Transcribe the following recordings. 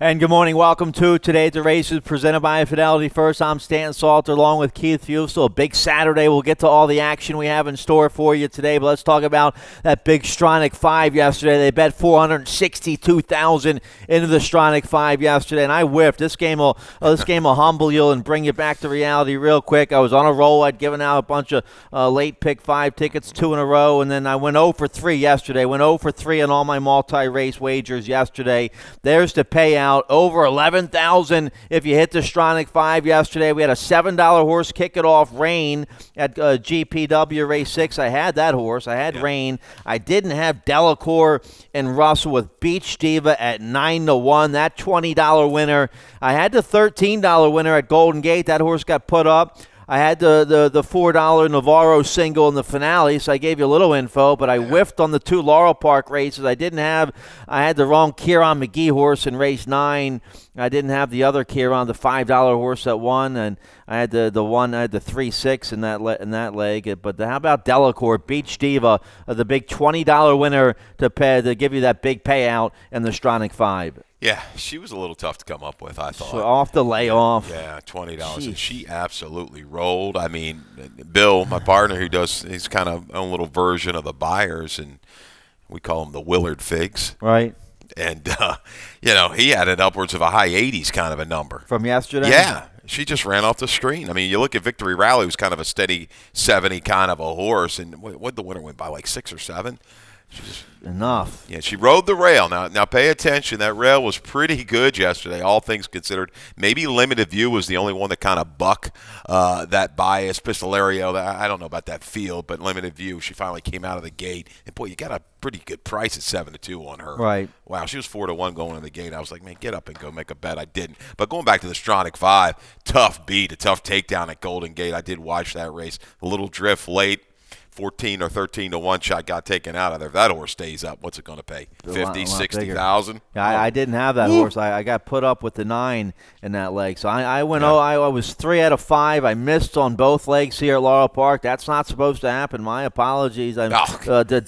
And good morning. Welcome to Today at the Races, presented by Fidelity First. I'm Stan Salter along with Keith Fusel. A big Saturday. We'll get to all the action we have in store for you today, but let's talk about that big Stronach 5 yesterday. They bet $462,000 into the Stronach 5 yesterday, and I whiffed. This game will humble you and bring you back to reality real quick. I was on a roll. I'd given out a bunch of late pick 5 tickets, 2 in a row, and then I went 0 for 3 yesterday. Went 0 for 3 on all my multi-race wagers yesterday. There's the payout. Over $11,000 if you hit the Stronach 5 yesterday. We had a $7 horse kick it off, Rain, at GPW Race 6. I had that horse. I had Rain. I didn't have Delacour and Russell with Beach Diva at 9-1. That $20 winner. I had the $13 winner at Golden Gate. That horse got put up. I had the $4 Navarro single in the finale, so I gave you a little info, but I whiffed on the 2 Laurel Park races. I had the wrong Kieran McGee horse in race 9. I didn't have the other Kieran, the $5 horse that won, and I had the 3-6 in that leg. But how about Delacour, Beach Diva, the big $20 winner to give you that big payout in the Stronach 5. Yeah, she was a little tough to come up with, I thought. So off the layoff. Yeah, $20. Jeez. And she absolutely rolled. I mean, Bill, my partner, he's kind of own little version of the buyers, and we call them the Willard Figs. Right. And, he had it upwards of a high 80s kind of a number. From yesterday? Yeah. She just ran off the screen. I mean, you look at Victory Rally, who's kind of a steady 70 kind of a horse, and what the winner went by, like 6 or 7? Enough. Yeah, she rode the rail. Now pay attention. That rail was pretty good yesterday, all things considered. Maybe Limited View was the only one that kind of bucked that bias. Pistolerio, I don't know about that field, but Limited View, she finally came out of the gate. And, boy, you got a pretty good price at 7-2 on her. Right. Wow, she was 4-1 going to the gate. I was like, man, get up and go make a bet. I didn't. But going back to the Stronach 5, tough beat, a tough takedown at Golden Gate. I did watch that race. A little drift late. 14 or 13-1 shot got taken out of there. If that horse stays up, what's it going to pay? 50, 60,000? Yeah, I didn't have that horse. I got put up with the 9 in that leg. So I went. I was 3 out of 5. I missed on both legs here at Laurel Park. That's not supposed to happen. My apologies. The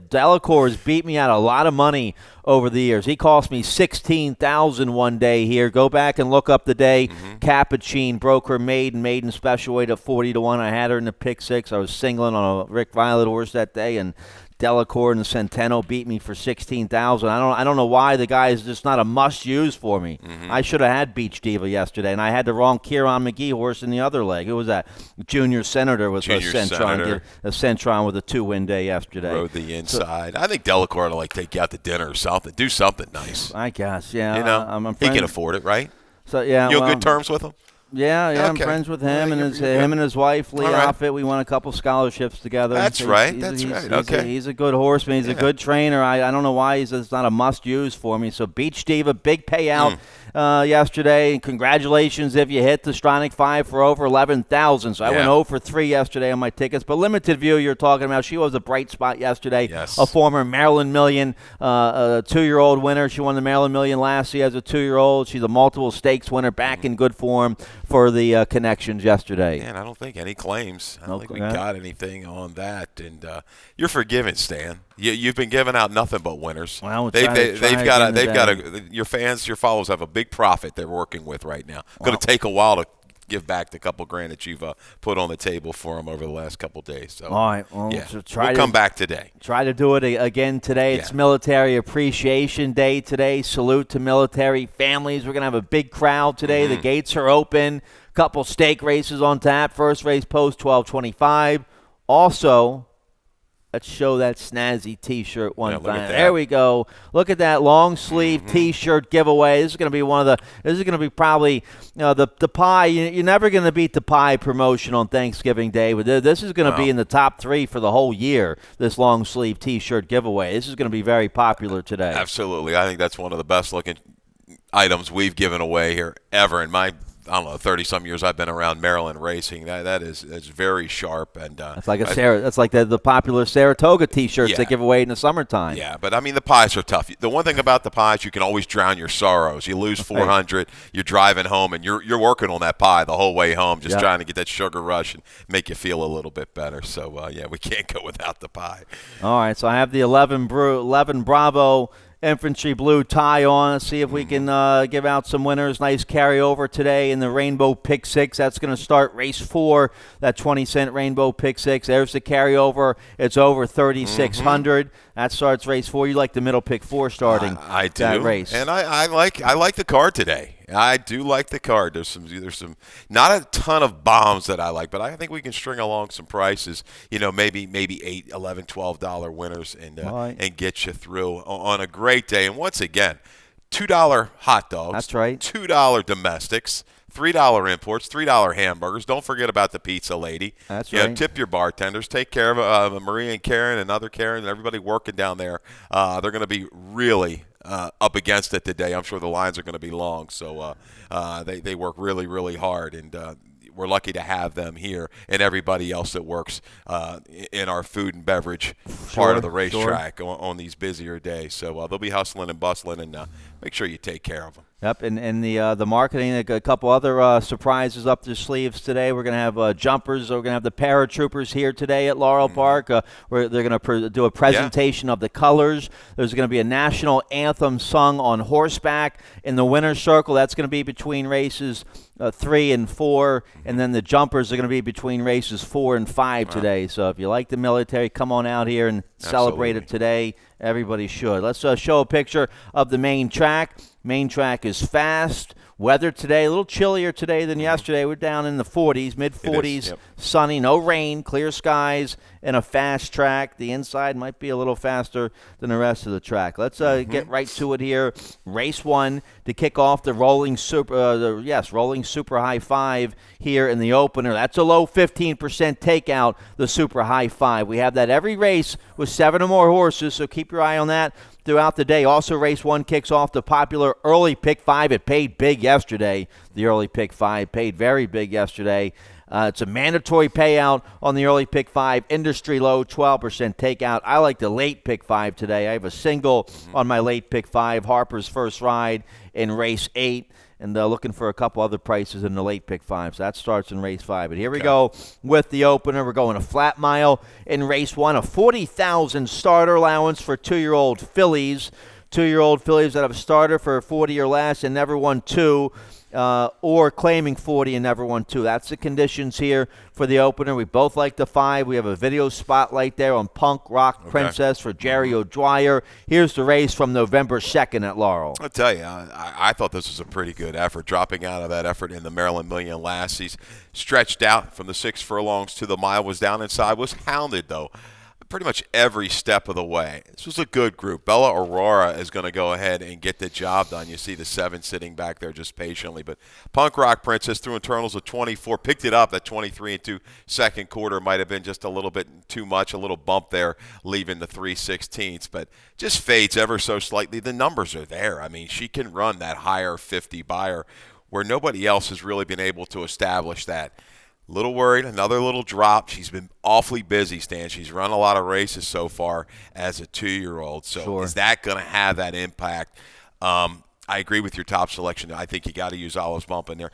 Delacour's beat me out a lot of money over the years. He cost me $16,000 one day here. Go back and look up the day. Capuchin broke her maiden special weight at 40-1. I had her in the pick 6. I was singling on a Rick Violet horse that day, and Delacour and the Centeno beat me for $16,000. I don't know why the guy is just not a must-use for me. I should have had Beach Diva yesterday, and I had the wrong Kieran McGee horse in the other leg. Who was that? Junior Senator with a Centron with a 2-win day yesterday. Rode the inside. I think Delacour ought to take you out to dinner or something. Do something nice. I guess, yeah. I'm he can afford it, right? So yeah, you on good terms with him? Yeah, okay. I'm friends with him and his wife, Lee Offit. We won a couple scholarships together. That's right. Okay. He's a good horseman. He's a good trainer. I don't know why it's not a must-use for me. So Beach Diva, big payout yesterday. And congratulations if you hit the Stronach 5 for over $11,000. So I went 0 for 3 yesterday on my tickets. But Limited View you're talking about, she was a bright spot yesterday. Yes. A former Maryland Million, a 2-year-old winner. She won the Maryland Million last year as a 2-year-old. She's a multiple stakes winner, back in good form for the connections yesterday. Man, I don't think any claims. I don't think we got anything on that. And you're forgiven, Stan. You've been giving out nothing but winners. Well, your fans, your followers have a big profit they're working with right now. Going to take a while to give back the couple grand that you've put on the table for them over the last couple days. So, all right, we'll come back today. Try to do it again today. It's Military Appreciation Day today. Salute to military families. We're going to have a big crowd today. The gates are open. Couple stake races on tap. First race post 12:25. Also, let's show that snazzy T-shirt one time. There we go. Look at that long sleeve T-shirt giveaway. This is going to be probably the pie. You're never going to beat the pie promotion on Thanksgiving Day. But this is going to be in the top 3 for the whole year. This long sleeve T-shirt giveaway. This is going to be very popular today. Absolutely. I think that's one of the best looking items we've given away here ever in my 30-some years I've been around Maryland racing. That is very sharp, and that's like the popular Saratoga T-shirts they give away in the summertime. Yeah, but I mean the pies are tough. The one thing about the pies, you can always drown your sorrows. You lose 400, you're driving home, and you're working on that pie the whole way home, just trying to get that sugar rush and make you feel a little bit better. So we can't go without the pie. All right, so I have the 11 Bravo infantry blue tie on. Let's see if we can give out some winners. Nice carryover today in the Rainbow Pick 6. That's going to start race 4, that 20-cent Rainbow Pick 6. There's the carryover. It's over 3,600. That starts race 4. You like the middle pick 4 starting I do. that race. And I like the card today. I do like the card. There's some not a ton of bombs that I like, but I think we can string along some prices. Maybe $8, $11, $12 winners and get you through on a great day. And once again, $2 hot dogs. That's right. $2 domestics. $3 imports, $3 hamburgers. Don't forget about the pizza lady. That's right. Tip your bartenders. Take care of Maria and Karen and other Karen and everybody working down there. They're going to be really up against it today. I'm sure the lines are going to be long. So they work really, really hard. And we're lucky to have them here and everybody else that works in our food and beverage part of the racetrack on these busier days. So they'll be hustling and bustling, and make sure you take care of them. Yep, and the marketing, a couple other surprises up their sleeves today. We're going to have jumpers. We're going to have the paratroopers here today at Laurel Park. Where they're going to do a presentation of the colors. There's going to be a national anthem sung on horseback in the winner's circle. That's going to be between races 3 and 4, and then the jumpers are going to be between races 4 and 5 today. So if you like the military, come on out here and celebrate it today. Everybody should. Let's show a picture of the main track. Main track is fast. Weather today, a little chillier today than yesterday. We're down in the 40s, mid-40s, sunny, no rain, clear skies, and a fast track. The inside might be a little faster than the rest of the track. Let's get right to it here. Race 1 to kick off the rolling super high 5 here in the opener. That's a low 15% takeout, the super high 5. We have that every race with 7 or more horses, so keep your eye on that throughout the day. Also, race 1 kicks off the popular early pick 5. It paid big yesterday. The early pick 5 paid very big yesterday. It's a mandatory payout on the early pick 5. Industry low, 12% takeout. I like the late pick 5 today. I have a single on my late pick 5, Harper's First Ride in race 8. And looking for a couple other prices in the late pick 5. So that starts in race 5. But here we go with the opener. We're going a flat mile in race 1. A 40,000 starter allowance for 2-year-old fillies. 2-year-old fillies that have a starter for 40 or less and never won 2. Or claiming 40 and never won 2. That's the conditions here for the opener. We both like the 5. We have a video spotlight there on Punk Rock Princess for Jerry O'Dwyer. Here's the race from November 2nd at Laurel. I'll tell you, I thought this was a pretty good effort, dropping out of that effort in the Maryland Million Lassies. Stretched out from the 6 furlongs to the mile, was down inside, was hounded, though, pretty much every step of the way. This was a good group. Bella Aurora is going to go ahead and get the job done. You see the 7 sitting back there just patiently. But Punk Rock Princess threw internals of 24, picked it up. That 23 and 2 second quarter might have been just a little bit too much, a little bump there, leaving the 3/16. But just fades ever so slightly. The numbers are there. I mean, she can run that higher 50 buyer where nobody else has really been able to establish that. Little worried, another little drop. She's been awfully busy, Stan. She's run a lot of races so far as a 2-year-old. So is that going to have that impact? I agree with your top selection. I think you got to use Olive's Bump in there.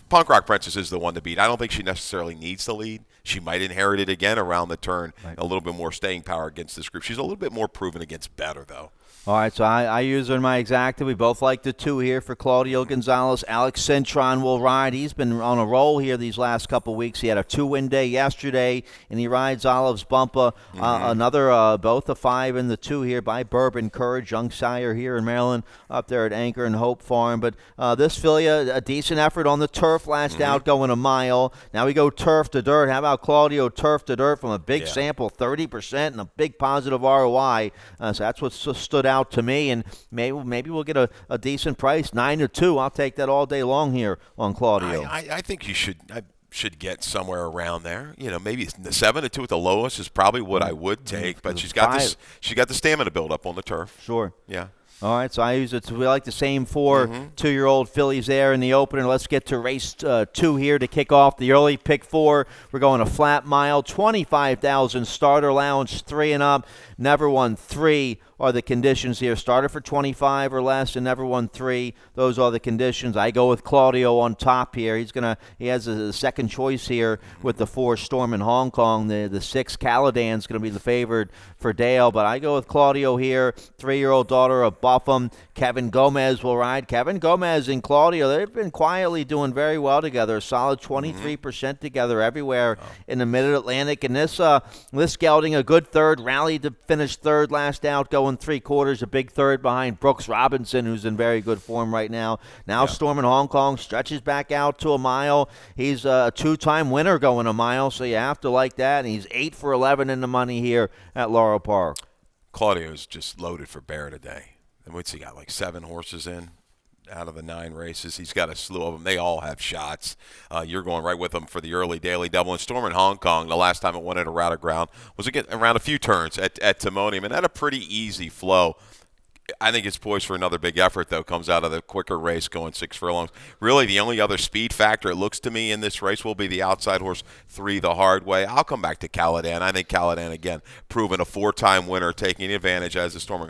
Punk Rock Princess is the one to beat. I don't think she necessarily needs to lead. She might inherit it again around the turn. A little bit more staying power against this group. She's a little bit more proven against better, though. All right, so I use her in my exacta. We both like the 2 here for Claudio Gonzalez. Alex Cintron will ride. He's been on a roll here these last couple weeks. He had a 2-win day yesterday, and he rides Olive's Bumper. Another, both a 5 and the 2 here by Bourbon Courage, young sire here in Maryland, up there at Anchor and Hope Farm. But this filly, a decent effort on the turf last out, going a mile. Now we go turf to dirt. How about Claudio turf to dirt from a big sample, 30% and a big positive ROI. So that's what stood out to me, and maybe we'll get a decent price. 9-2. I'll take that all day long here on Claudio. I think you should get somewhere around there. Maybe 7-2 at the lowest is probably what I would take. But she's got the stamina build up on the turf. Sure. Yeah. All right, so I use it. We like the same 4 2-year-old fillies there in the opener. Let's get to race 2 here to kick off the early pick 4. We're going a flat mile, 25,000 starter allowance, 3 and up. Never won 3 are the conditions here. Starter for 25 or less and never won 3. Those are the conditions. I go with Claudio on top here. He has a second choice here with the 4 Storm in Hong Kong. The 6 Caladan's going to be the favored for Dale, but I go with Claudio here. 3-year-old daughter of Buffum. Kevin Gomez will ride. Kevin Gomez and Claudio, they've been quietly doing very well together. A solid 23% together everywhere in the Mid-Atlantic. And this gelding, a good third, rallied to finish third last out, going 3/4, a big third behind Brooks Robinson, who's in very good form right now. Now Storm in Hong Kong stretches back out to a mile. He's a 2-time winner going a mile, so you have to like that. And he's 8 for 11 in the money here at Laurel Park. Claudio's just loaded for bear today. And what's he got, like 7 horses in out of the 9 races? He's got a slew of them. They all have shots. You're going right with them for the early daily double. And Storm in Hong Kong, the last time it went at a route of ground, was around a few turns at Timonium, and had a pretty easy flow. I think it's poised for another big effort, though. Comes out of the quicker race going 6 furlongs. Really, the only other speed factor, it looks to me, in this race will be the outside horse 3 the hard way. I'll come back to Caladan. I think Caladan, again, proven a 4-time winner, taking advantage as the Storm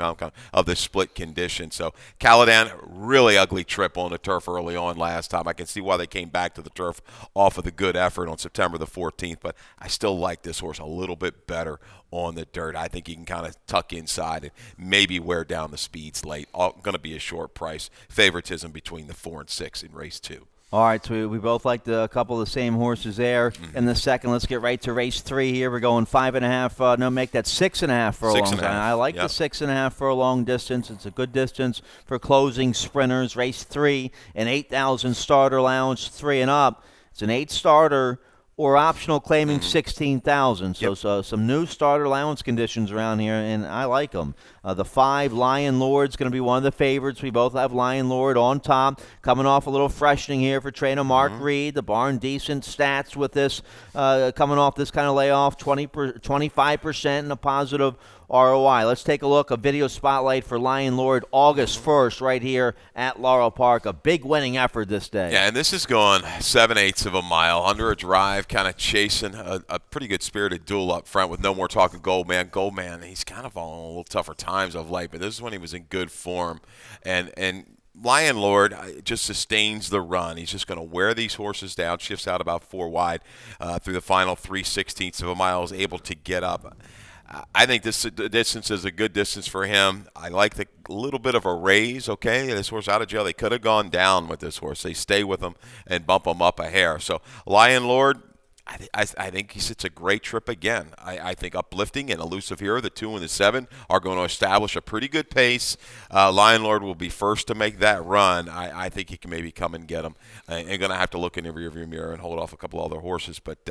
of the split condition. So Caladan, really ugly trip on the turf early on last time. I can see why they came back to the turf off of the good effort on September the 14th, but I still like this horse a little bit better on the dirt. I think he can kind of tuck inside and maybe wear down the speeds late. Going to be a short price. Favoritism between the 4 and 6 in race 2. All right, so we both like a couple of the same horses there. In the second, let's get right to race 3 here. We're going 5.5. Make that 6.5 furlongs. 6.5. I like the 6.5 furlong distance. It's a good distance for closing sprinters. Race 3, an 8,000 starter allowance, 3 and up. It's an 8 starter or optional claiming 16,000. So some new starter allowance conditions around here, and I like them. The 5 Lion Lord's going to be one of the favorites. We both have Lion Lord on top, coming off a little freshening here for trainer Mark Reed. The barn decent stats with this, coming off this kind of layoff, 25% and a positive ROI. Let's take a look, a video spotlight for Lion Lord August 1st right here at Laurel Park. A big winning effort this day. Yeah, and this is going 7/8 of a mile under a drive, kind of chasing a pretty good spirited duel up front with no more talking Goldman. Goldman, he's kind of on a little tougher times of late, but this is when he was in good form. And Lion Lord just sustains the run. He's just going to wear these horses down, shifts out about 4 wide through the final 3/16 of a mile, is able to get up. I think this distance is a good distance for him. I like the little bit of a raise, okay? This horse out of jail. They could have gone down with this horse. They stay with him and bump him up a hair. So Lion Lord, I think he sits a great trip again. I think Uplifting and Elusive Hero, the 2 and the 7, are going to establish a pretty good pace. Lion Lord will be first to make that run. I think he can maybe come and get him. And going to have to look in the rearview mirror and hold off a couple other horses. But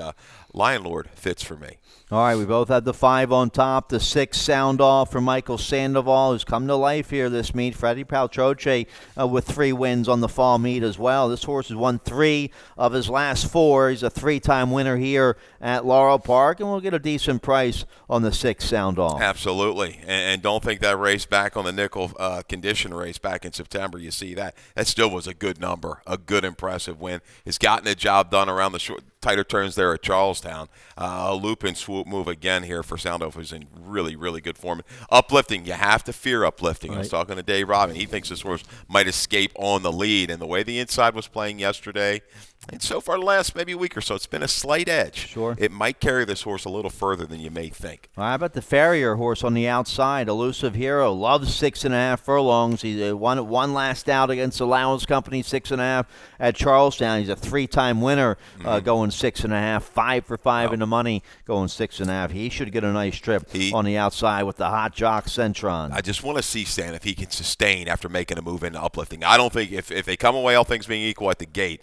Lion Lord fits for me. All right, we both had the 5 on top, the 6 sound off for Michael Sandoval, who's come to life here this meet. Freddie Paltroche with 3 wins on the fall meet as well. This horse has won 3 of his last 4. He's a 3-time winner here at Laurel Park, and we'll get a decent price on the 6 sound off. Absolutely, and don't think that race back on the nickel condition race back in September, you see that still was a good number, a good impressive win. Has gotten the job done around the tighter turns there at Charlestown. A loop and swoop move again here for Soundoff, who's in really, really good form. Uplifting, you have to fear Uplifting. Right. I was talking to Dave Robin. He thinks this horse might escape on the lead, and the way the inside was playing yesterday, and so far the last maybe week or so, it's been a slight edge. Sure. It might carry this horse a little further than you may think. How about the Farrier horse on the outside? Elusive Hero loves 6.5 furlongs. He won one last out against Allowance Company, 6.5 at Charlestown. He's a 3-time winner, going 6.5, 5 for 5 in the money, going 6.5. He should get a nice trip on the outside with the hot jock Centron. I just want to see, Stan, if he can sustain after making a move into Uplifting. I don't think if they come away all things being equal at the gate,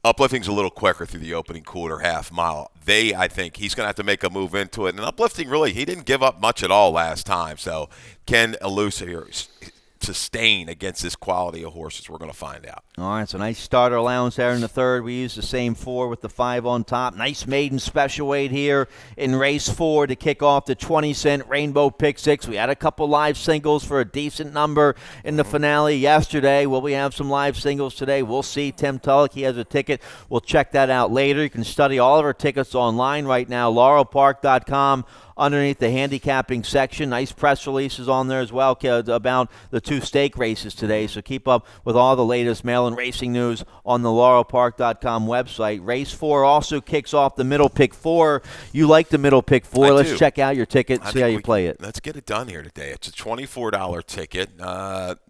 Uplifting's a little quicker through the opening quarter, half mile. I think he's going to have to make a move into it. And Uplifting, really, he didn't give up much at all last time. So can Elusive here sustain against this quality of horses? We're going to find out. All right, so nice starter allowance there in the third. We use the same 4 with the 5 on top. Nice maiden special weight here in race 4 to kick off the 20-cent Rainbow Pick 6. We had a couple live singles for a decent number in the finale yesterday. Will we have some live singles today? We'll see. Tim Tulloch, he has a ticket. We'll check that out later. You can study all of our tickets online right now, laurelpark.com. Underneath the handicapping section, nice press releases on there as well about the 2 stake races today. So keep up with all the latest Maryland racing news on the laurelpark.com website. Race 4 also kicks off the middle pick 4. You like the middle pick 4. Let's check out your ticket, see how you play it. Let's get it done here today. It's a $24 ticket.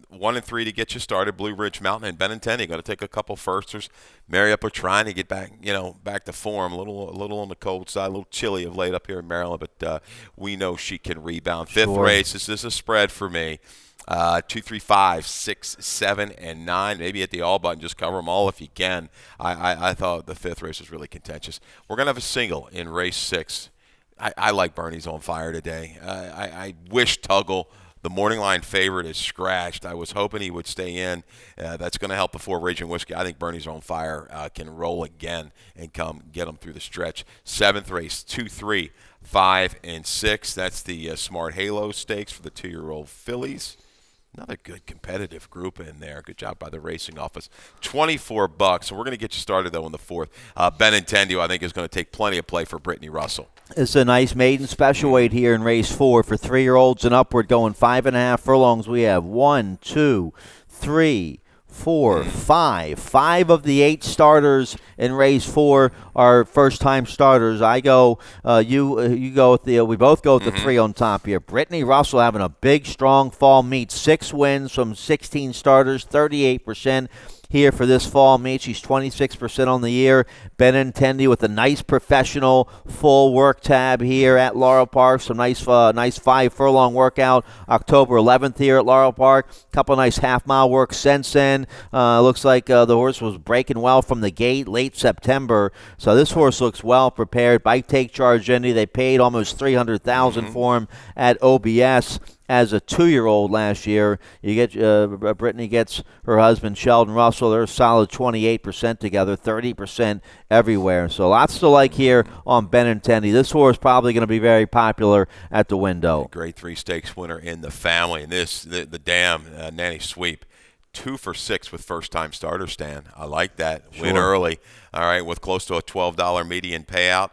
1 and 3 to get you started. Blue Ridge Mountain and Benintendi. Got to take a couple firsters. Mariup are trying to get back, back to form. A little on the cold side, a little chilly of late up here in Maryland, but we know she can rebound. Fifth race. This is a spread for me. 2, 3, 5, 6, 7, and 9. Maybe hit the all button. Just cover them all if you can. I thought the 5th race was really contentious. We're gonna have a single in race 6. I like Bernie's on fire today. I wish Tuggle, the morning line favorite, is scratched. I was hoping he would stay in. That's going to help before Raging Whiskey. I think Bernie's on fire can roll again and come get him through the stretch. 7th race, 2, 3, 5, and 6. That's the Smart Halo Stakes for the 2-year-old fillies. Another good competitive group in there. Good job by the racing office. $24. So we're going to get you started, though, in the 4th. Benintendi, I think, is going to take plenty of play for Brittany Russell. It's a nice maiden special weight here in race 4 for 3-year-olds and upward, going 5.5 furlongs. We have 1, 2, 3, 4, 5. 5 of the 8 starters in race 4 are first-time starters. I go, you go with the. We both go with the 3 on top here. Brittany Russell having a big, strong fall meet. 6 wins from 16 starters, 38%. Here for this fall meet. She's 26% on the year. Benintendi with a nice professional full work tab here at Laurel Park. Some nice 5-furlong workout October 11th here at Laurel Park. Couple nice half-mile work since then. Looks like the horse was breaking well from the gate late September. So this horse looks well prepared. Bike Take Charge Indy. They paid almost $300,000 for him at OBS. As a 2-year-old last year. You get Brittany gets her husband Sheldon Russell. They're a solid 28% together, 30% everywhere. So lots to like here on Benintendi. This horse probably going to be very popular at the window. Grade 3 stakes winner in the family. And the dam Nanny Sweep. 2 for 6 with first-time starter, Stan. I like that. Sure. Win early. All right, with close to a $12 median payout.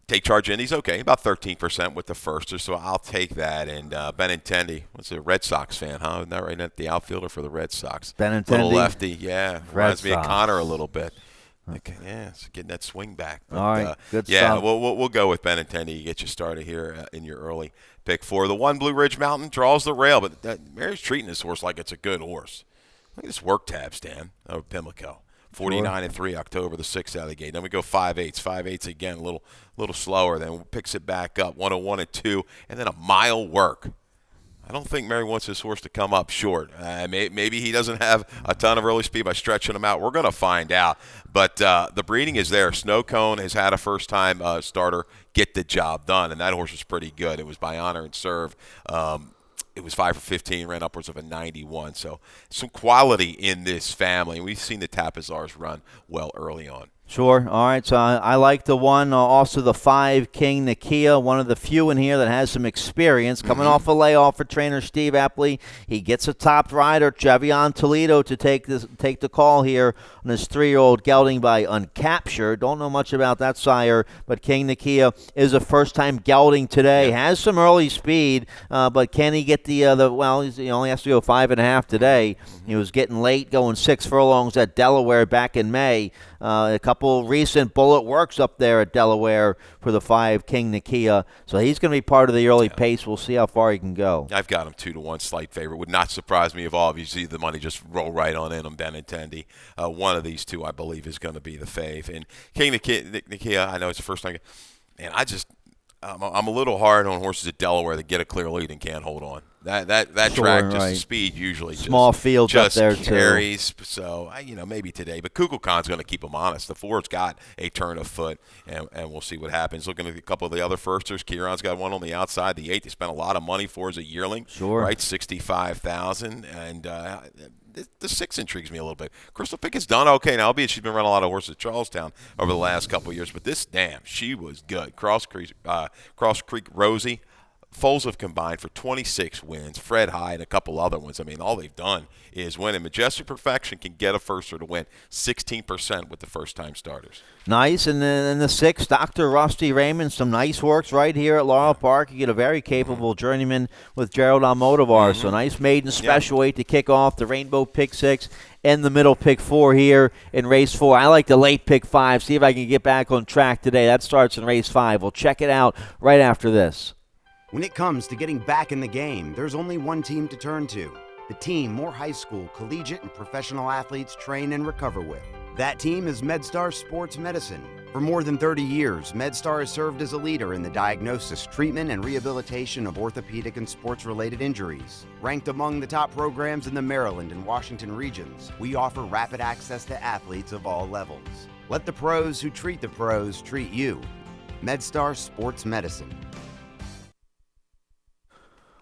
Take Charge Indy's okay, about 13% with the firster, so I'll take that. And Benintendi, what's a Red Sox fan, huh? Isn't that right? At the outfielder for the Red Sox. Benintendi. Little lefty, yeah. Reminds me of Sox. Connor a little bit. Okay, yeah, it's getting that swing back. But, all right, good yeah, stuff. We'll go with Benintendi. Get you started here in your early pick 4. The 1 Blue Ridge Mountain draws the rail, but Mary's treating this horse like it's a good horse. Look at this work tab, Stan, of Pimlico. 49 and 3 October the 6th out of the gate. Then we go 5/8. 5/8 again, a little slower. Then picks it back up. 101 and 2, and then a mile work. I don't think Mary wants this horse to come up short. Maybe he doesn't have a ton of early speed by stretching him out. We're going to find out. But the breeding is there. Snow Cone has had a first-time starter get the job done, and that horse was pretty good. It was by honor and serve. It was 5 for 15, ran upwards of a 91. So some quality in this family. We've seen the Tapizars run well early on. Sure. All right. So I like the 1, also the 5, King Nakia, one of the few in here that has some experience. Coming off a layoff for trainer Steve Epley. He gets a top rider, Javion Toledo, to take the call here on this 3-year-old gelding by Uncaptured. Don't know much about that sire, but King Nakia is a first-time gelding today. Yeah. Has some early speed, but can he get he only has to go 5.5 today. He was getting late, going 6 furlongs at Delaware back in May. A couple recent bullet works up there at Delaware for the 5, King Nakia. So he's going to be part of the early pace. We'll see how far he can go. I've got him 2-1, slight favorite. Would not surprise me if all of you see the money just roll right on in on Benintendi. One of these two, I believe, is going to be the fave. And King Nakia, I know it's the first time. Man, I'm a little hard on horses at Delaware that get a clear lead and can't hold on. That Sure, track, just the right. speed usually Small just fields up there, too. carries. So maybe today, but Kukulkan's going to keep them honest. The four's got a turn of foot, and we'll see what happens. Looking at a couple of the other firsters, Kieran's got one on the outside. The 8 they spent a lot of money for as a yearling, Sure. right? 65,000, and the 6 intrigues me a little bit. Crystal Pickett's done okay now, albeit she's been running a lot of horses at Charlestown over the last couple of years. But she was good. Cross Creek Rosie, Foles have combined for 26 wins. Fred High and a couple other ones. I mean, all they've done is win. And Majestic Perfection can get a firster to win 16% with the first-time starters. Nice. And then in the 6, Dr. Rusty Raymond, some nice works right here at Laurel Park. You get a very capable journeyman with Gerald Almodovar. So nice maiden special weight to kick off the Rainbow Pick 6 and the middle pick 4 here in race 4. I like the late pick 5. See if I can get back on track today. That starts in race 5. We'll check it out right after this. When it comes to getting back in the game, there's only one team to turn to. The team more high school, collegiate, and professional athletes train and recover with. That team is MedStar Sports Medicine. For more than 30 years, MedStar has served as a leader in the diagnosis, treatment, and rehabilitation of orthopedic and sports-related injuries. Ranked among the top programs in the Maryland and Washington regions, we offer rapid access to athletes of all levels. Let the pros who treat the pros treat you. MedStar Sports Medicine.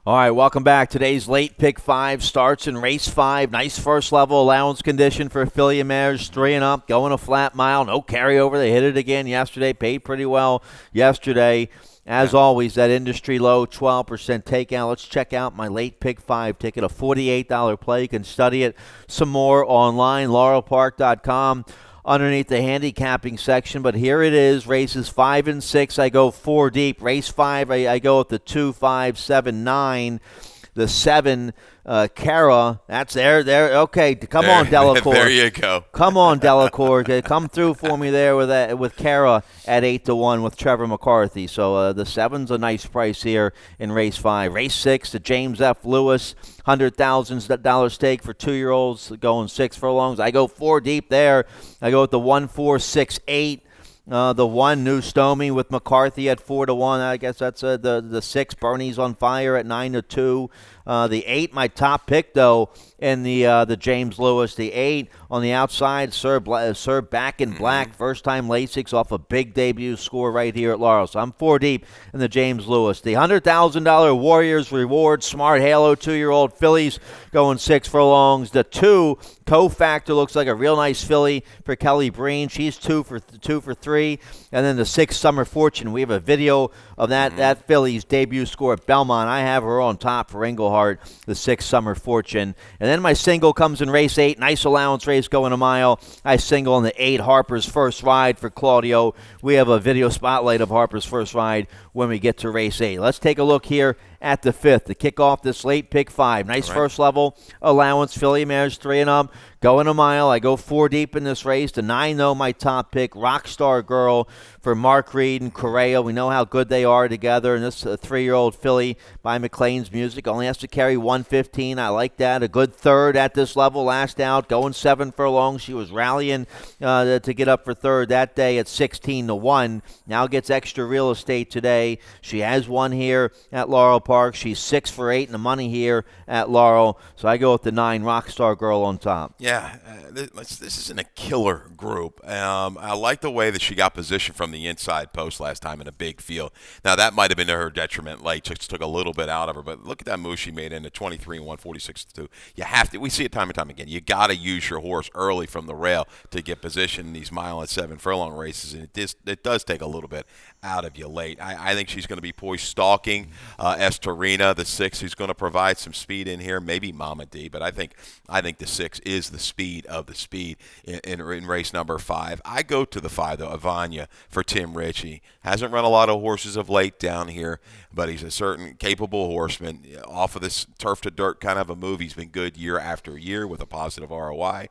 All right, welcome back. Today's late pick 5 starts in race 5. Nice first level allowance condition for affiliate mares, 3 and up, going a flat mile. No carryover. They hit it again yesterday. Paid pretty well yesterday. As always, that industry low 12% takeout. Let's check out my late pick 5 ticket, a $48 play. You can study it some more online, laurelpark.com. Underneath the handicapping section, but here it is, races 5 and 6, I go 4 deep. Race 5, I go with the 2, 5, 7, 9. The 7, Cara, that's there. Okay, come on, Delacour. There you go. Come on, Delacour. Come through for me there with Cara at 8-1 with Trevor McCarthy. So the 7's a nice price here in race 5. Race 6, the James F. Lewis, $100,000 stake for 2-year-olds going 6 furlongs. I go 4 deep there. I go with the 1, 4, 6, 8. The 1, New Stomey with McCarthy at 4-1. I guess that's the 6, Bernie's on Fire at 9-2. The 8, my top pick though, in the James Lewis. The 8 on the outside, Sir Back in Black, first time Lasix off a big debut score right here at Laurel. So I'm 4 deep in the James Lewis. The $100,000 Warriors Reward, Smart Halo 2-year-old fillies going 6 furlongs. The 2, Cofactor, looks like a real nice filly for Kelly Breen. She's 2 for 3. And then the 6, Summer Fortune. We have a video of that filly's debut score at Belmont. I have her on top for Englehart, the 6, Summer Fortune. And then my single comes in race 8. Nice allowance race going a mile. I single on the 8, Harper's First Ride for Claudio. We have a video spotlight of Harper's First Ride when we get to race 8. Let's take a look here at the 5th to kick off this late pick 5. Nice first level allowance. Filly mares 3 and up. Going a mile. I go 4 deep in this race. The 9, though, my top pick. Rockstar Girl for Mark Reed and Correa. We know how good they are together. And this 3-year-old filly by McLean's Music only has to carry 115. I like that. A good third at this level. Last out. Going 7 furlongs. She was rallying to get up for third that day at 16-1. Now gets extra real estate today. She has won here at Laurel Park. She's 6 for 8 in the money here at Laurel. So I go with the 9, Rockstar Girl on top. Yeah, this isn't a killer group. I like the way that she got positioned from the inside post last time in a big field. Now, that might have been to her detriment. Late just took a little bit out of her. But look at that move she made in the 23 and 146-2. You have to. We see it time and time again. You got to use your horse early from the rail to get positioned in these mile and 7 furlong races. And it does take a little bit out of you late. I think she's going to be poised stalking Estorina, the 6, who's going to provide some speed in here. Maybe Mama D, but I think the 6 is the speed of the speed in race number 5. I go to the 5, though, Avanya for Tim Ritchie. Hasn't run a lot of horses of late down here, but he's a certain capable horseman. Off of this turf to dirt kind of a move, he's been good year after year with a positive ROI.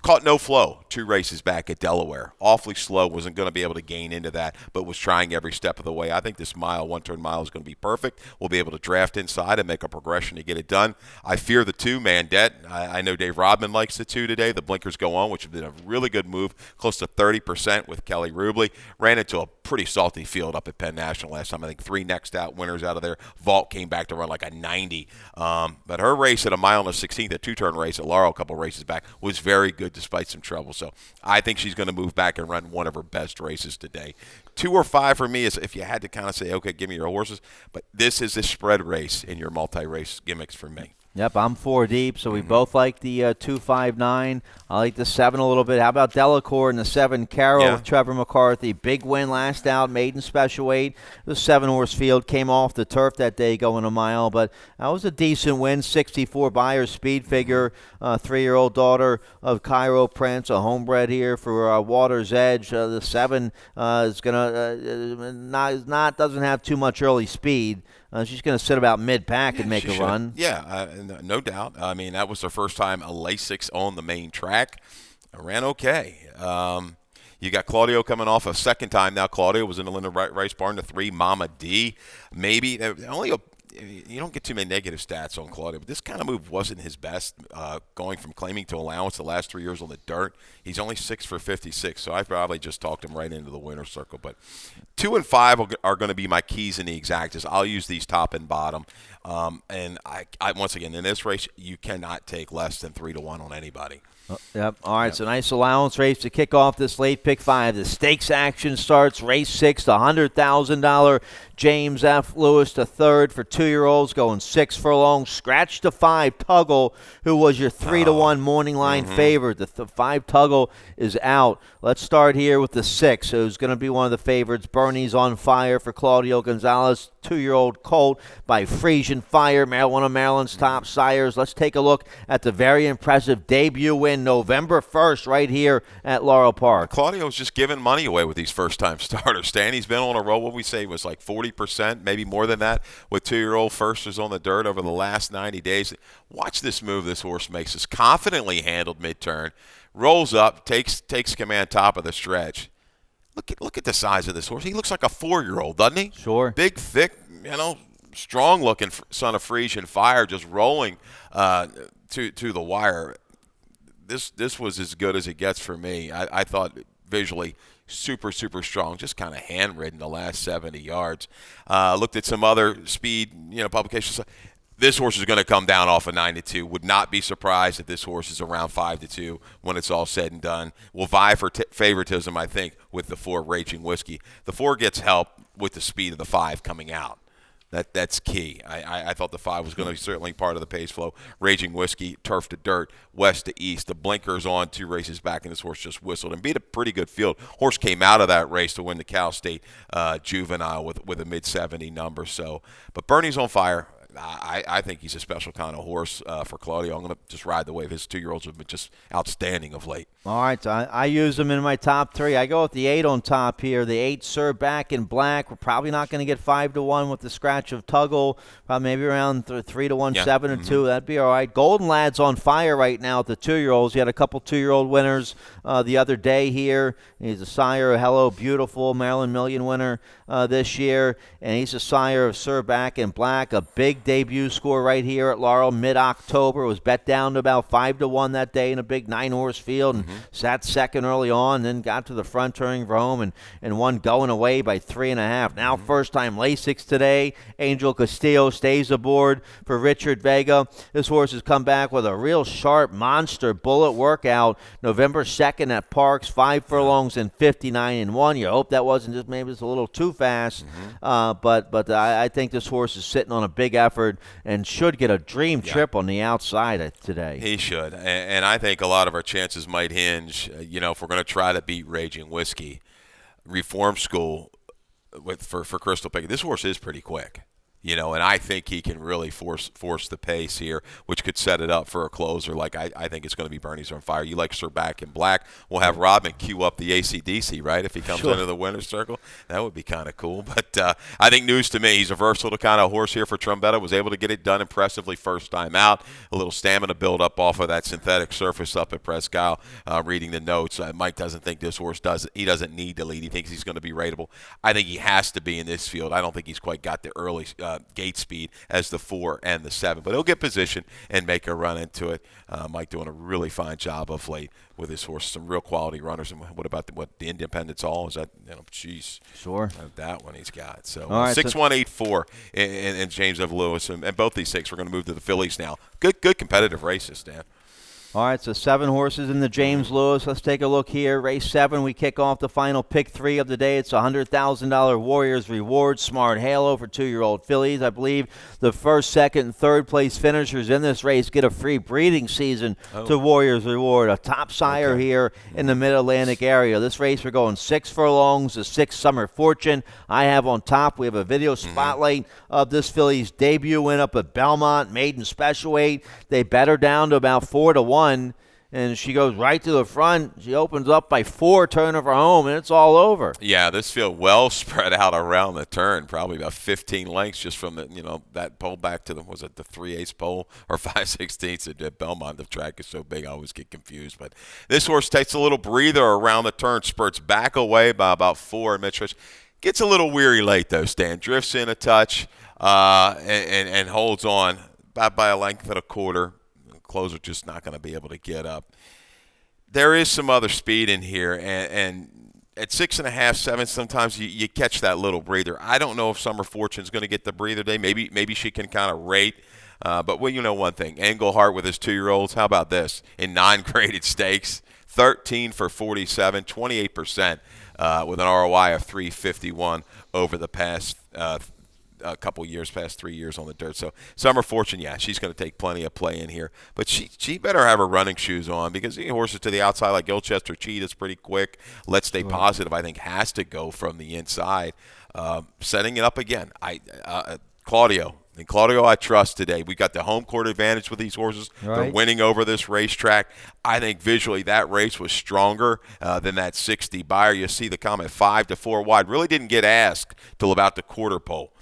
Caught no flow 2 races back at Delaware. Awfully slow, wasn't going to be able to gain into that, but was trying every step of the way. I think this one-turn mile is going to be perfect. We'll be able to draft inside and make a progression to get it done. I fear the 2, Mandette. I know Dave Rodman likes the 2 today. The blinkers go on, which has been a really good move, close to 30% with Kelly Rubley. Ran into a pretty salty field up at Penn National last time. I think 3 next out winners out of there. Vault came back to run like a 90. But her race at a mile and a 16th, a 2-turn race at Laurel a couple races back, was very good despite some trouble. So I think she's going to move back and run one of her best races today. 2 or 5 for me is if you had to kind of say, okay, give me your horses. But this is a spread race in your multi-race gimmicks for me. Yep, I'm 4 deep, so we both like the 2-5-9. I like the 7 a little bit. How about Delacour and the 7 Carroll with Trevor McCarthy? Big win last out, maiden special weight. The 7-horse field came off the turf that day going a mile, but that was a decent win. 64 Buyer speed figure, 3-year-old daughter of Cairo Prince, a homebred here for Water's Edge. The 7 is gonna doesn't have too much early speed. She's going to sit about mid-pack and make a run. Yeah, no doubt. I mean, that was her first time a Lasix on the main track. Ran okay. You got Claudio coming off a second time now. Claudio was in the Linda Rice Barn, the 3 Mama D. Maybe you don't get too many negative stats on Claudio, but this kind of move wasn't his best, going from claiming to allowance the last 3 years on the dirt. He's only 6 for 56, so I probably just talked him right into the winner's circle. But 2 and 5 are going to be my keys in the exactas. I'll use these top and bottom. And I once again, in this race, you cannot take less than 3-1 on anybody. Yep. All right, so nice allowance race to kick off this late pick 5. The stakes action starts. Race 6, the $100,000 James F. Lewis III for 2-year-olds going 6 furlongs. Scratch the 5 Tuggle, who was your 3-1 morning line favorite. The 5 Tuggle is out. Let's start here with the 6, who's going to be one of the favorites. Bernie's on Fire for Claudio Gonzalez, 2-year-old colt by Frisian Fire, one of Maryland's top sires. Let's take a look at the very impressive debut win November 1st right here at Laurel Park. Claudio's just giving money away with these first-time starters. Stanley's been on a roll, what we say was like 40%, maybe more than that, with 2-year-old firsters on the dirt over the last 90 days. Watch this move this horse makes. Is confidently handled mid-turn, rolls up, takes command top of the stretch. Look at the size of this horse. He looks like a 4-year-old, doesn't he? Sure. Big, thick, strong-looking son of Frisian Fire, just rolling to the wire. This was as good as it gets for me. I thought visually super, super strong, just kind of handridden the last 70 yards. Looked at some other speed, publications. This horse is going to come down off of 9-2. Would not be surprised if this horse is around 5-2 when it's all said and done. Will vie for favoritism, I think, with the 4 Raging Whiskey. The 4 gets help with the speed of the 5 coming out. That's key. I thought the 5 was going to be certainly part of the pace flow. Raging Whiskey, turf to dirt, west to east. The blinkers on 2 races back, and this horse just whistled and beat a pretty good field. Horse came out of that race to win the Cal State Juvenile with a mid-70 number. But Bernie's on Fire. I think he's a special kind of horse for Claudio. I'm going to just ride the wave. His 2-year-olds have been just outstanding of late. All right, so I use them in my top 3. I go with the 8 on top here. The 8 Sir Back in Black. We're probably not going to get 5-1 with the scratch of Tuggle. Probably maybe around 3-1, 7-2. That'd be all right. Golden Lad's on fire right now with the 2-year-olds. He had a couple 2-year-old winners the other day here. He's a sire of Hello Beautiful, Maryland Million winner this year, and he's a sire of Sir Back in Black. A big debut score right here at Laurel mid-October. It was bet down to about 5-1 that day in a big 9-horse field, and sat second early on, then got to the front turning for home and won going away by 3.5. Now first time Lasix today. Angel Castillo stays aboard for Richard Vega. This horse has come back with a real sharp monster bullet workout November 2nd at Parks, 5 furlongs and 59-1. You hope that wasn't just maybe it's a little too fast, but I think this horse is sitting on a big effort and should get a dream trip on the outside today. He should, and I think a lot of our chances might hinge, if we're going to try to beat Raging Whiskey. Reform School for Crystal Pickett. This horse is pretty quick. And I think he can really force the pace here, which could set it up for a closer. Like I think it's going to be Bernie's on Fire. You like Sir Back in Black. We'll have Robin cue up the ACDC, right, if he comes into the winner's circle. That would be kind of cool. But I think news to me, he's a versatile kind of horse here for Trombetta. Was able to get it done impressively first time out. A little stamina build up off of that synthetic surface up at Presque Isle. Reading the notes, Mike doesn't think this horse he doesn't need to lead. He thinks he's going to be rateable. I think he has to be in this field. I don't think he's quite got the early gate speed as the 4 and the 7. But he'll get position and make a run into it. Mike doing a really fine job of late with his horse. Some real quality runners. And what about the Independence All? Is that, geez. Sure. That one he's got. So all right, 6-1-8-4 in James F. Lewis. And both these 6 we're going to move to the fillies now. Good competitive races, Dan. All right, so 7 horses in the James Lewis. Let's take a look here. Race 7, we kick off the final pick 3 of the day. It's a $100,000 Warriors Reward Smart Halo for 2-year-old fillies. I believe the first, second, and third place finishers in this race get a free breeding season to Warriors Reward, a top sire here in the Mid-Atlantic area. This race, we're going 6 furlongs, a 6 Summer Fortune. I have on top, we have a video spotlight of this filly's debut win up at Belmont, maiden special weight. They bet her down to about 4-1. And she goes right to the front. She opens up by 4, turn of her home, and it's all over. Yeah, this field well spread out around the turn, probably about 15 lengths just from the that pole back to the 3/8 pole or 5/16 at Belmont. The track is so big, I always get confused. But this horse takes a little breather around the turn, spurts back away by about 4 mid-stretch. Gets a little weary late though, Stan. Drifts in a touch and holds on by a length and a quarter. Closer just not going to be able to get up. There is some other speed in here, and at 6.5, 7, sometimes you catch that little breather. I don't know if Summer Fortune's going to get the breather day. Maybe she can kind of rate. But well, you know one thing, Englehart with his 2-year-olds. How about this? In non-graded stakes, 13 for 47, 28% with an ROI of 351 over the past a couple years, past 3 years on the dirt. So Summer Fortune, yeah, she's going to take plenty of play in here. But she better have her running shoes on because the horses to the outside like Ilchester Cheetah's pretty quick. Let's Stay Positive, I think, has to go from the inside. Setting it up again. Claudio. And Claudio I trust today. We got the home court advantage with these horses. Right. They're winning over this racetrack. I think visually that race was stronger than that 60 buyer. You see the comment 5-4 wide. Really didn't get asked till about the quarter pole.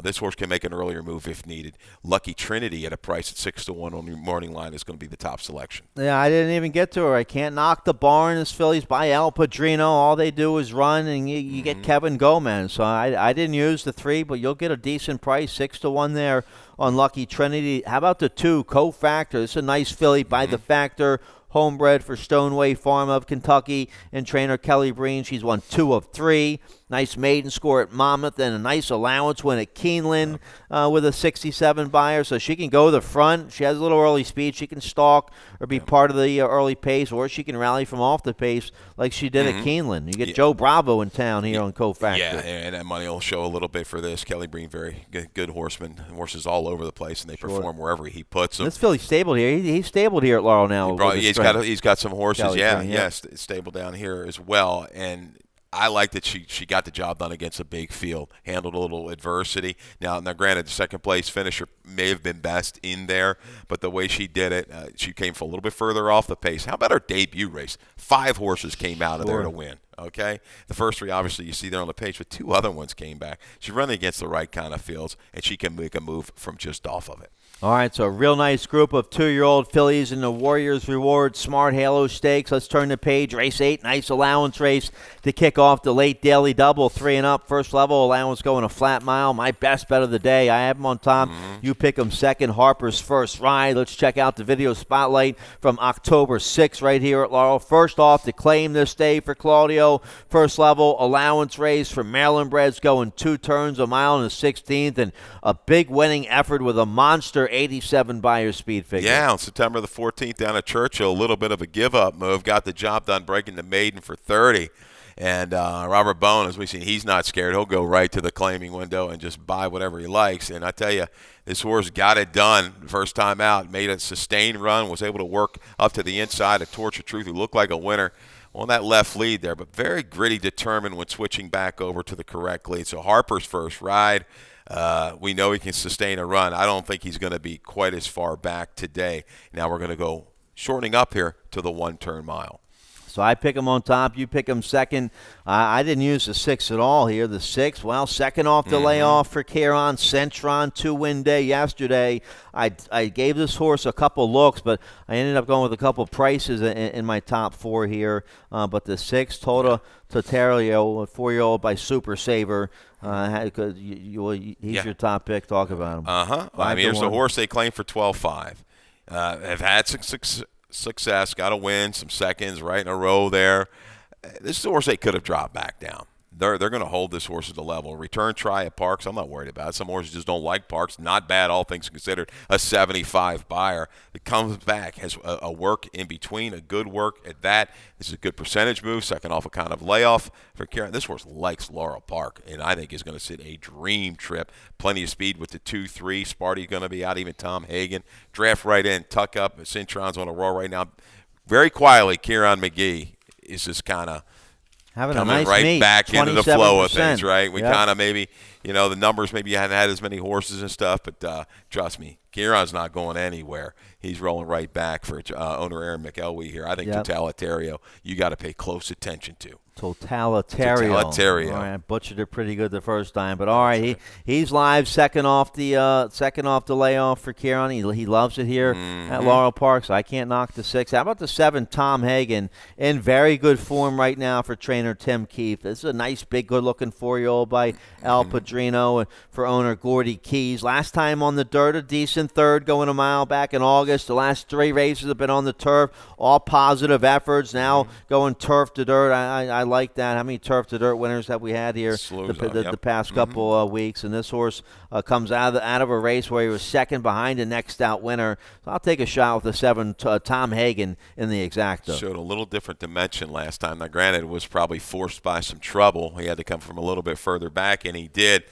This horse can make an earlier move if needed. Lucky Trinity at a price at 6-1 on the morning line is going to be the top selection. Yeah, I didn't even get to her. I can't knock the barn. This fillies by El Padrino. All they do is run, and you get Kevin Gomez. So I didn't use the 3, but you'll get a decent price, 6-1 there on Lucky Trinity. How about the 2, Co-Factor? This is a nice filly by the Factor. Homebred for Stoneway Farm of Kentucky and trainer Kelly Breen. She's won 2 of 3. Nice maiden score at Monmouth and a nice allowance win at Keeneland with a 67 buyer. So she can go to the front. She has a little early speed. She can stalk or be part of the early pace, or she can rally from off the pace like she did at Keeneland. You get Joe Bravo in town here on Co-Factor. Yeah, and that money will show a little bit for this. Kelly Breen, very good horseman. Horses all over the place, and they perform wherever he puts them. This filly's stabled here. He's stabled here at Laurel now. He's got some horses, Kelly Breen, stable down here as well. And I like that she got the job done against a big field, handled a little adversity. Now, granted, the second place finisher may have been best in there, but the way she did it, she came from a little bit further off the pace. How about her debut race? 5 horses came out of there to win. Okay, the first 3 obviously you see there on the page, but 2 other ones came back. She's running against the right kind of fields, and she can make a move from just off of it. All right, so a real nice group of 2-year-old fillies in the Warriors Reward Smart Halo Stakes. Let's turn the page. Race 8, nice allowance race to kick off the late daily double, 3 and up. First level allowance going a flat mile. My best bet of the day. I have them on top. You pick them second. Harper's First Ride. Let's check out the video spotlight from October 6th right here at Laurel. First off, to claim this day for Claudio. First level allowance race for Maryland breds going 2 turns, a mile and a 16th, and a big winning effort with a monster 87 buyer speed figure. Yeah, on September the 14th down at Churchill, a little bit of a give-up move. Got the job done breaking the maiden for 30. And Robert Bone, as we've seen, he's not scared. He'll go right to the claiming window and just buy whatever he likes. And I tell you, this horse got it done first time out, made a sustained run, was able to work up to the inside of Torch of Truth, who looked like a winner on that left lead there, but very gritty, determined when switching back over to the correct lead. So Harper's First Ride. We know he can sustain a run. I don't think he's going to be quite as far back today. Now we're going to go shortening up here to the 1-turn mile. So I pick him on top. You pick him second. I didn't use the 6 at all here. The 6, well, second off the layoff for Kieran. Centron, 2-win day yesterday. I gave this horse a couple looks, but I ended up going with a couple prices in my top 4 here. But the 6, Tatr, a 4-year-old by Super Saver. He's your top pick. Talk about him. I mean, here's a horse they claim for 12.5. Have had some success, got a win, some seconds right in a row there. This is a horse they could have dropped back down. They're going to hold this horse at the level. Return try at Parks, I'm not worried about it. Some horses just don't like Parks. Not bad, all things considered. A 75 buyer. It comes back, has a work in between, a good work at that. This is a good percentage move, second off a kind of layoff for Kieran. This horse likes Laurel Park, and I think is going to sit a dream trip. Plenty of speed with the 2-3. Sparty's going to be out, even Tom Hagen. Draft right in, tuck up. Cintron's on a roll right now. Very quietly, Kieran McGee is just kind of having coming a nice right meet, back into the flow of things, right? We Yep. kind of maybe, the numbers, maybe you hadn't had as many horses and stuff, but trust me, Kieran's not going anywhere. He's rolling right back for owner Aaron McElwee here. I think Totalitario, you got to pay close attention to. Totalitario. Totalitario. All right, I butchered it pretty good the first time, but all right, he's live second off the layoff for Kieran. He loves it here at Laurel Park, so I can't knock the 6. How about the 7, Tom Hagen, in very good form right now for trainer Tim Keefe. This is a nice, big, good-looking 4-year-old by Al Padrino and for owner Gordy Keys. Last time on the dirt, a decent third, going a mile back in August. The last 3 races have been on the turf, all positive efforts. Now going turf to dirt. I like that. How many turf to dirt winners have we had here the past couple of weeks? And this horse comes out of a race where he was second behind the next out winner. So I'll take a shot with the 7, Tom Hagen in the exacta. Showed a little different dimension last time. Now, granted, it was probably forced by some trouble. He had to come from a little bit further back, and he did.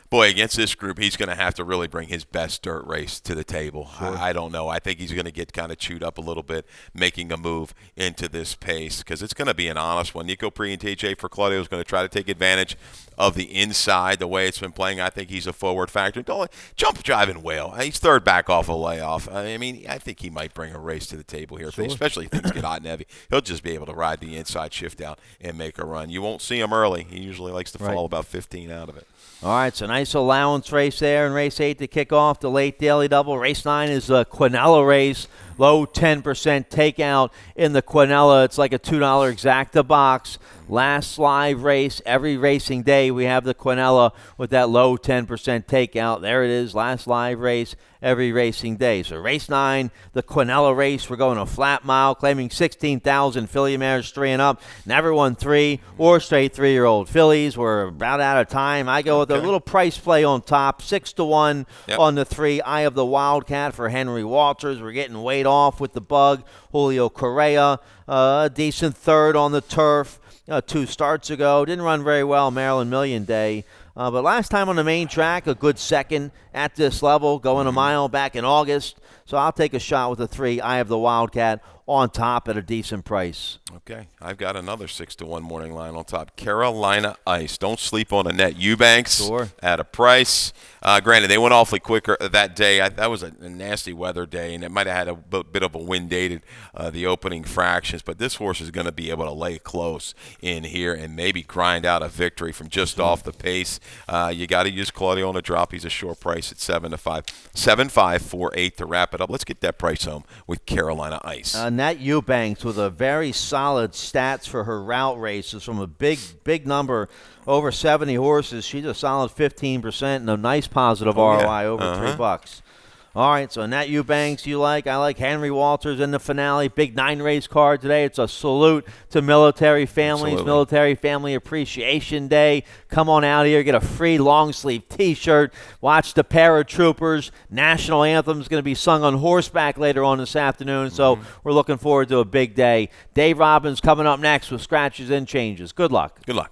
Boy, against this group, he's going to have to really bring his best dirt race to the table. Sure. I don't know. I think he's going to get kind of chewed up a little bit making a move into this pace because it's going to be an honest one. Nico Pri and TJ for Claudio is going to try to take advantage of the inside, the way it's been playing. I think he's a forward factor. Don't jump driving whale. He's third back off a layoff. I mean, I think he might bring a race to the table here, sure. Especially if things get hot and heavy. He'll just be able to ride the inside shift out and make a run. You won't see him early. He usually likes to fall about 15 out of it. All right, so nice allowance race there in race 8 to kick off the late daily double. Race 9 is a Quinella race, low 10% takeout in the Quinella. It's like a $2 exacta box. Last live race, every racing day, we have the Quinella with that low 10% takeout. There it is, last live race, every racing day. So race 9, the Quinella race, we're going a flat mile, claiming 16,000 filly mares 3 and up. Never won 3 or straight 3-year-old fillies. We're about out of time. I go with a little price play on top, 6-1 on the 3, Eye of the Wildcat for Henry Walters. We're getting weight off with the bug. Julio Correa, a decent third on the turf. 2 starts ago. Didn't run very well Maryland Million Day. But last time on the main track, a good second at this level, going a mile back in August. So I'll take a shot with the 3, Eye of the Wildcat, on top at a decent price. Okay, I've got another 6-1 morning line on top. Carolina Ice. Don't sleep on Annette Eubanks at a price. Granted, they went awfully quicker that day. That was a nasty weather day, and it might have had a bit of a wind dated the opening fractions. But this horse is going to be able to lay close in here and maybe grind out a victory from just off the pace. You got to use Claudio on a drop. He's a short price at 7-5. 7-5-4-8 to wrap it up. Let's get that price home with Carolina Ice. Nat Eubanks with a very solid stats for her route races from a big number, over 70 horses. She's a solid 15% and a nice positive ROI over $3. All right, so Nat Eubanks you like. I like Henry Walters in the finale. Big 9-race card today. It's a salute to military families. Absolutely. Military Family Appreciation Day. Come on out here. Get a free long-sleeve T-shirt. Watch the paratroopers. National anthem is going to be sung on horseback later on this afternoon, so we're looking forward to a big day. Dave Robbins coming up next with Scratches and Changes. Good luck. Good luck.